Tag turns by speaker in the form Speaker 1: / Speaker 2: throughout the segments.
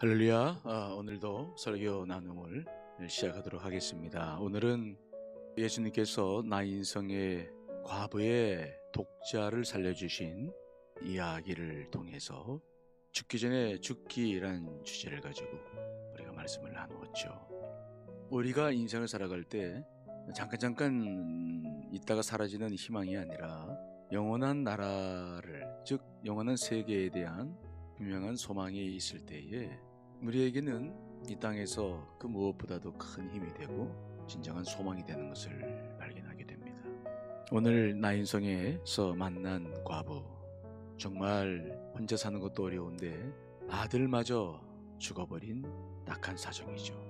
Speaker 1: 할렐루야. 오늘도 설교 나눔을 시작하도록 하겠습니다. 오늘은 예수님께서 나인성의 과부의 독자를 살려주신 이야기를 통해서 죽기 전에 죽기란 주제를 가지고 우리가 말씀을 나누었죠. 우리가 인생을 살아갈 때 잠깐 있다가 사라지는 희망이 아니라 영원한 나라를, 즉 영원한 세계에 대한 분명한 소망이 있을 때에 우리에게는 이 땅에서 그 무엇보다도 큰 힘이 되고 진정한 소망이 되는 것을 발견하게 됩니다. 오늘 나인성에서 만난 과부, 정말 혼자 사는 것도 어려운데 아들마저 죽어버린 딱한 사정이죠.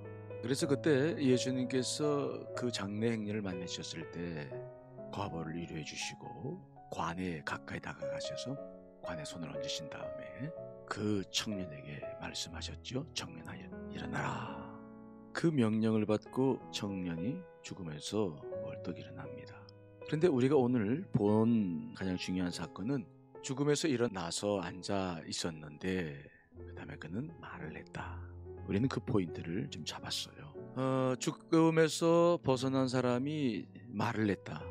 Speaker 1: 그래서 그때 예수님께서 그 장례 행렬을 만나셨을 때 과부를 위로해 주시고 관에 가까이 다가가셔서 관에 손을 얹으신 다음에 그 청년에게 말씀하셨죠. 청년아, 일어나라. 그 명령을 받고 청년이 죽음에서 벌떡 일어납니다. 그런데 우리가 오늘 본 가장 중요한 사건은 죽음에서 일어나서 앉아 있었는데 그 다음에 그는 말을 했다. 우리는 그 포인트를 좀 잡았어요. 죽음에서 벗어난 사람이 말을 했다.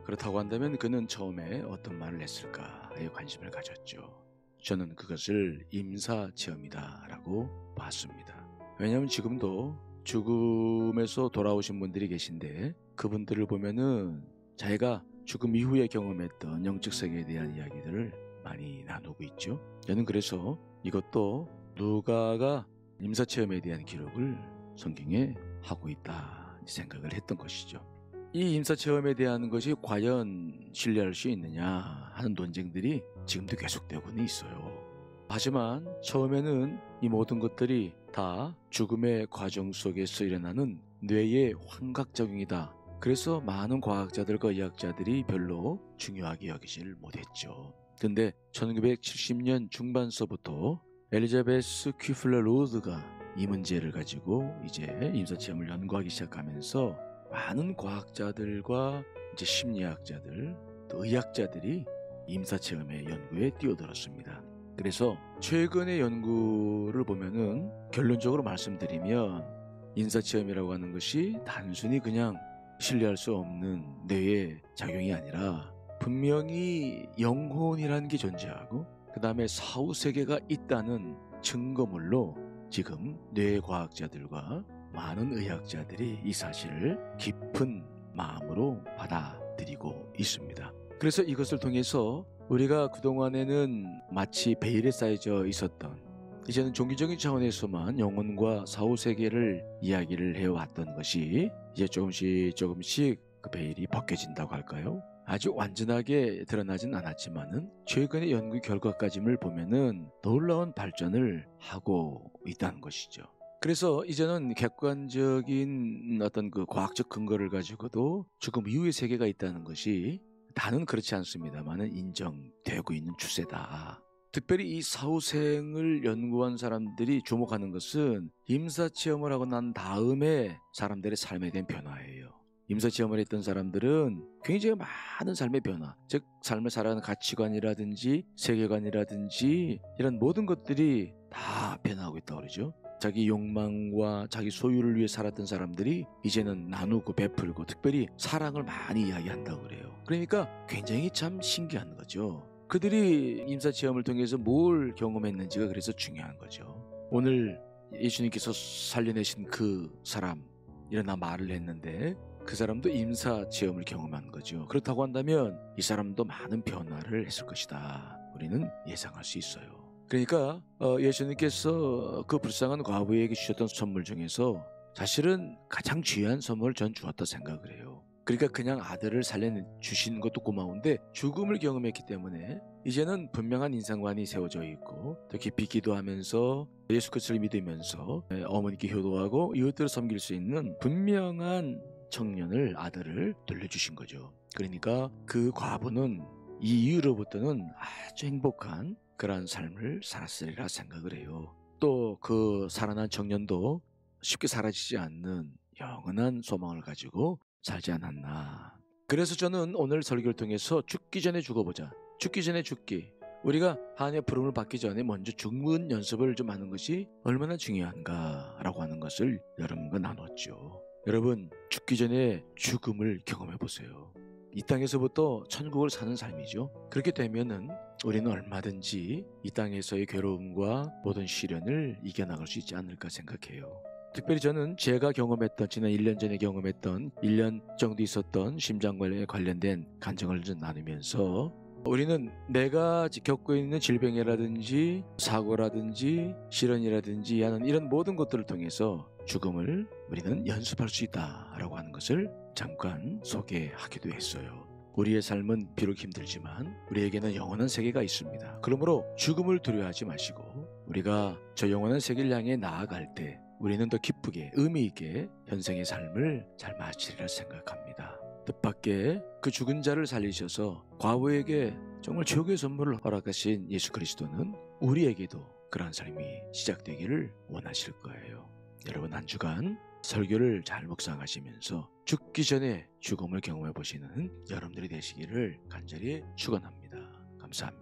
Speaker 1: 그렇다고 한다면 그는 처음에 어떤 말을 했을까에 관심을 가졌죠. 저는 그것을 임사체험이다라고 봤습니다. 왜냐하면 지금도 죽음에서 돌아오신 분들이 계신데 그분들을 보면은 자기가 죽음 이후에 경험했던 영적 세계에 대한 이야기들을 많이 나누고 있죠. 저는 그래서 이것도 누가가 임사체험에 대한 기록을 성경에 하고 있다 생각을 했던 것이죠. 이 임사체험에 대한 것이 과연 신뢰할 수 있느냐 하는 논쟁들이 지금도 계속되고는 있어요. 하지만 처음에는 이 모든 것들이 다 죽음의 과정 속에서 일어나는 뇌의 환각작용이다. 그래서 많은 과학자들과 의학자들이 별로 중요하게 여기지를 못했죠. 근데 1970년 중반서부터 엘리자베스 퀴플러 로드가 이 문제를 가지고 이제 임사체험을 연구하기 시작하면서 많은 과학자들과 이제 심리학자들, 또 의학자들이 임사체험의 연구에 뛰어들었습니다. 그래서 최근의 연구를 보면은 결론적으로 말씀드리면 임사체험이라고 하는 것이 단순히 그냥 신뢰할 수 없는 뇌의 작용이 아니라 분명히 영혼이라는 게 존재하고 그 다음에 사후세계가 있다는 증거물로 지금 뇌과학자들과 많은 의학자들이 이 사실을 깊은 마음으로 받아들이고 있습니다. 그래서 이것을 통해서 우리가 그동안에는 마치 베일에 쌓여져 있었던, 이제는 종교적인 차원에서만 영혼과 사후세계를 이야기를 해왔던 것이 이제 조금씩 그 베일이 벗겨진다고 할까요? 아주 완전하게 드러나진 않았지만은 최근의 연구 결과까지를 보면은 놀라운 발전을 하고 있다는 것이죠. 그래서 이제는 객관적인 어떤 그 과학적 근거를 가지고도 죽음 이후의 세계가 있다는 것이 다는 그렇지 않습니다만은 인정되고 있는 추세다. 특별히 이 사후생을 연구한 사람들이 주목하는 것은 임사체험을 하고 난 다음에 사람들의 삶에 대한 변화예요. 임사체험을 했던 사람들은 굉장히 많은 삶의 변화, 즉 삶을 살아가는 가치관이라든지 세계관이라든지 이런 모든 것들이 다 변화하고 있다고 그러죠. 자기 욕망과 자기 소유를 위해 살았던 사람들이 이제는 나누고 베풀고 특별히 사랑을 많이 이야기한다고 그래요. 그러니까 굉장히 참 신기한 거죠. 그들이 임사체험을 통해서 뭘 경험했는지가 그래서 중요한 거죠. 오늘 예수님께서 살려내신 그 사람, 일어나 말을 했는데 그 사람도 임사체험을 경험한 거죠. 그렇다고 한다면 이 사람도 많은 변화를 했을 것이다. 우리는 예상할 수 있어요. 그러니까 예수님께서 그 불쌍한 과부에게 주셨던 선물 중에서 사실은 가장 귀한 선물을 전 주었다 생각을 해요. 그러니까 그냥 아들을 살려주신 것도 고마운데 죽음을 경험했기 때문에 이제는 분명한 인생관이 세워져 있고 더 깊이 기도하면서 예수 그리스도를 믿으면서 어머니께 효도하고 이웃들을 섬길 수 있는 분명한 청년을, 아들을 돌려주신 거죠. 그러니까 그 과부는 이 이후로부터는 아주 행복한 그러한 삶을 살았으리라 생각을 해요. 또 그 살아난 청년도 쉽게 사라지지 않는 영원한 소망을 가지고 살지 않았나. 그래서 저는 오늘 설교를 통해서 죽기 전에 죽어보자. 죽기 전에 죽기. 우리가 하나님의 부름을 받기 전에 먼저 죽는 연습을 좀 하는 것이 얼마나 중요한가라고 하는 것을 여러분과 나눴죠. 여러분, 죽기 전에 죽음을 경험해 보세요. 이 땅에서부터 천국을 사는 삶이죠. 그렇게 되면은 우리는 얼마든지 이 땅에서의 괴로움과 모든 시련을 이겨나갈 수 있지 않을까 생각해요. 특별히 저는 제가 경험했던, 지난 1년 전에 경험했던 1년 정도 있었던 심장관리에 관련된 간증을 좀 나누면서, 우리는 내가 겪고 있는 질병이라든지 사고라든지 시련이라든지 하는 이런 모든 것들을 통해서 죽음을 우리는 연습할 수 있다라고 하는 것을 잠깐 소개하기도 했어요. 우리의 삶은 비록 힘들지만 우리에게는 영원한 세계가 있습니다. 그러므로 죽음을 두려워하지 마시고 우리가 저 영원한 세계를 향해 나아갈 때 우리는 더 기쁘게 의미 있게 현생의 삶을 잘 마치리라 생각합니다. 뜻밖의 그 죽은 자를 살리셔서 과부에게 정말 최고의 선물을 허락하신 예수 그리스도는 우리에게도 그러한 삶이 시작되기를 원하실 거예요. 여러분, 한 주간 설교를 잘 묵상하시면서 죽기 전에 죽음을 경험해 보시는 여러분들이 되시기를 간절히 축원합니다. 감사합니다.